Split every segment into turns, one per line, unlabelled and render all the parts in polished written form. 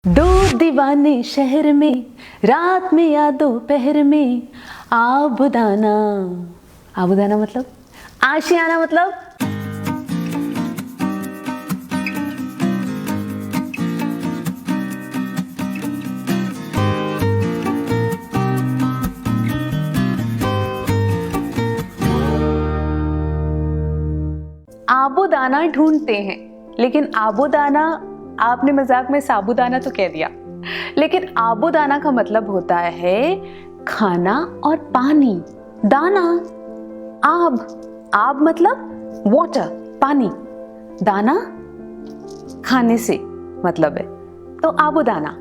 दो दीवाने शहर में, रात में या दोपहर में, आबुदाना। आबुदाना मतलब आशियाना मतलब आबुदाना ढूंढते हैं, लेकिन आबुदाना आपने मजाक में साबुदाना तो कह दिया, लेकिन आबुदाना का मतलब होता है खाना और पानी। दाना, आब मतलब वाटर, पानी। दाना खाने से मतलब है, तो आबुदाना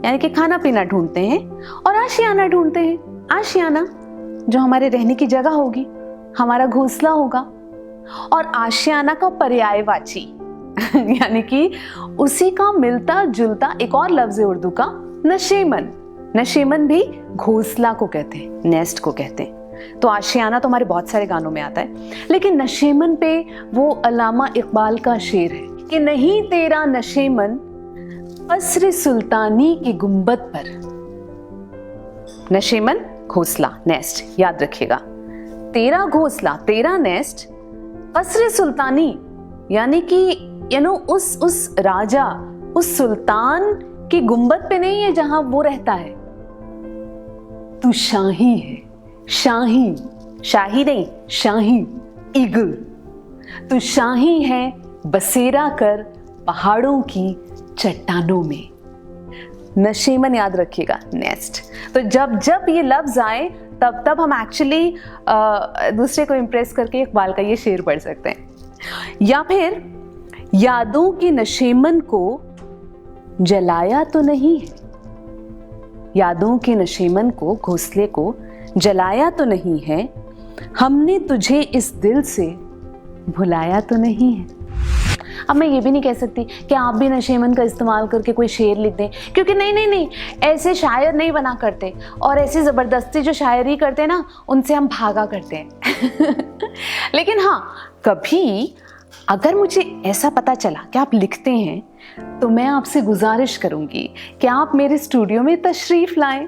यानी कि खाना पीना ढूंढते हैं। और आशियाना ढूंढते हैं। आशियाना जो हमारे रहने की जगह होगी, हमारा घोंसला होगा। और आशियाना का पर्यायवाची यानी कि उसी का मिलता जुलता एक और लफ्ज है उर्दू का, नशेमन। नशेमन भी घोंसला को कहते हैं, नेस्ट को कहते हैं। तो आशियाना तो हमारे बहुत सारे गानों में आता है, लेकिन नशेमन पे वो अल्लामा इकबाल का शेर है कि नहीं तेरा नशेमन कसर सुल्तानी की गुंबद पर। नशेमन घोंसला, नेस्ट, याद रखिएगा। तेरा घोंसला, तेरा नेस्ट कसर सुल्तानी यानी कि उस राजा, उस सुल्तान की गुंबद पे नहीं है जहां वो रहता है। तू शाही है, शाही, शाही नहीं, शाही, ईगल। तू शाही है बसेरा कर पहाड़ों की चट्टानों में। नशेमन याद रखिएगा, नेस्ट। तो जब जब ये लफ्ज आए तब हम एक्चुअली दूसरे को इम्प्रेस करके इकबाल का ये शेर पढ़ सकते हैं। या फिर यादों की नशेमन को जलाया तो नहीं है। यादों के नशेमन को, घोंसले को जलाया तो नहीं है। हमने तुझे इस दिल से भुलाया तो नहीं है। अब मैं ये भी नहीं कह सकती कि आप भी नशेमन का इस्तेमाल करके कोई शेर लिख दें, क्योंकि नहीं, ऐसे शायर नहीं बना करते। और ऐसी ज़बरदस्ती जो शायरी करते हैं ना, उनसे हम भागा करते हैं लेकिन हाँ, कभी अगर मुझे ऐसा पता चला कि आप लिखते हैं, तो मैं आपसे गुजारिश करूंगी कि आप मेरे स्टूडियो में तशरीफ लाएं।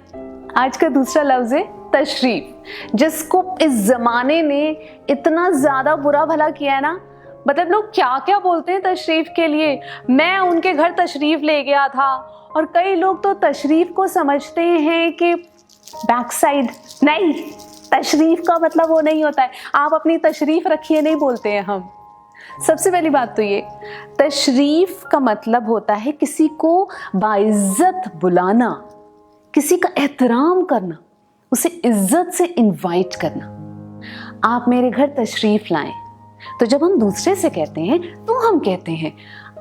आज का दूसरा लफ्ज है तशरीफ, जिसको इस जमाने ने इतना ज्यादा बुरा भला किया है ना। मतलब लोग क्या क्या बोलते हैं तशरीफ के लिए। मैं उनके घर तशरीफ ले गया था, और कई लोग तो तशरीफ को समझते हैं कि बैक साइड। नहीं, तशरीफ का मतलब वो नहीं होता है। आप अपनी तशरीफ रखिए नहीं बोलते हैं हम। सबसे पहली बात तो ये, तशरीफ का मतलब होता है किसी को बाइज्जत बुलाना, किसी का एहतराम करना, उसे इज्जत से इनवाइट करना। आप मेरे घर तशरीफ लाएं। तो जब हम दूसरे से कहते हैं तो हम कहते हैं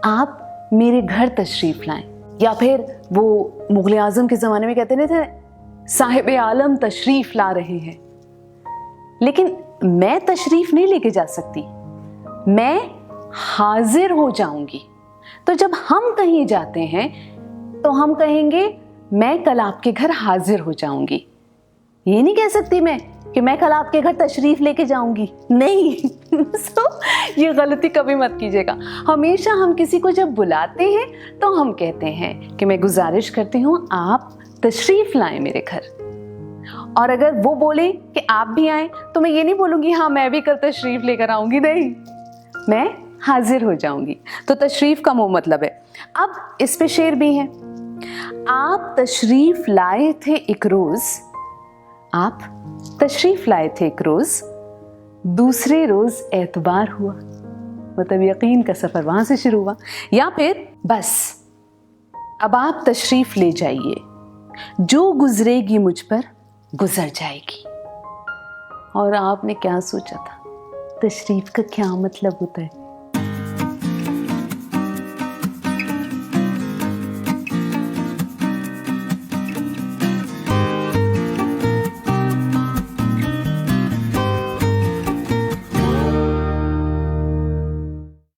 आप मेरे घर तशरीफ लाएं। या फिर वो मुगल आजम के जमाने में कहते थे साहिब आलम तशरीफ ला रहे हैं। लेकिन मैं तशरीफ नहीं लेके जा सकती, मैं हाजिर हो जाऊंगी। तो जब हम कहीं जाते हैं तो हम कहेंगे मैं कल आपके घर हाजिर हो जाऊंगी। ये नहीं कह सकती मैं कि मैं कल आपके घर तशरीफ लेके जाऊंगी, नहीं so, ये गलती कभी मत कीजिएगा। हमेशा हम किसी को जब बुलाते हैं तो हम कहते हैं कि मैं गुजारिश करती हूँ आप तशरीफ लाएं मेरे घर। और अगर वो बोले कि आप भी आए, तो मैं ये नहीं बोलूंगी हाँ मैं भी कल तशरीफ लेकर आऊंगी, नहीं, मैं हाजिर हो जाऊंगी। तो तशरीफ का वो मतलब है। अब इस पे शेर भी है। आप तशरीफ लाए थे एक रोज, आप तशरीफ लाए थे एक रोज, दूसरे रोज एतबार हुआ। मतलब यकीन का सफर वहां से शुरू हुआ। या फिर बस अब आप तशरीफ ले जाइए, जो गुजरेगी मुझ पर गुजर जाएगी। और आपने क्या सोचा था तशरीफ का क्या मतलब होता है?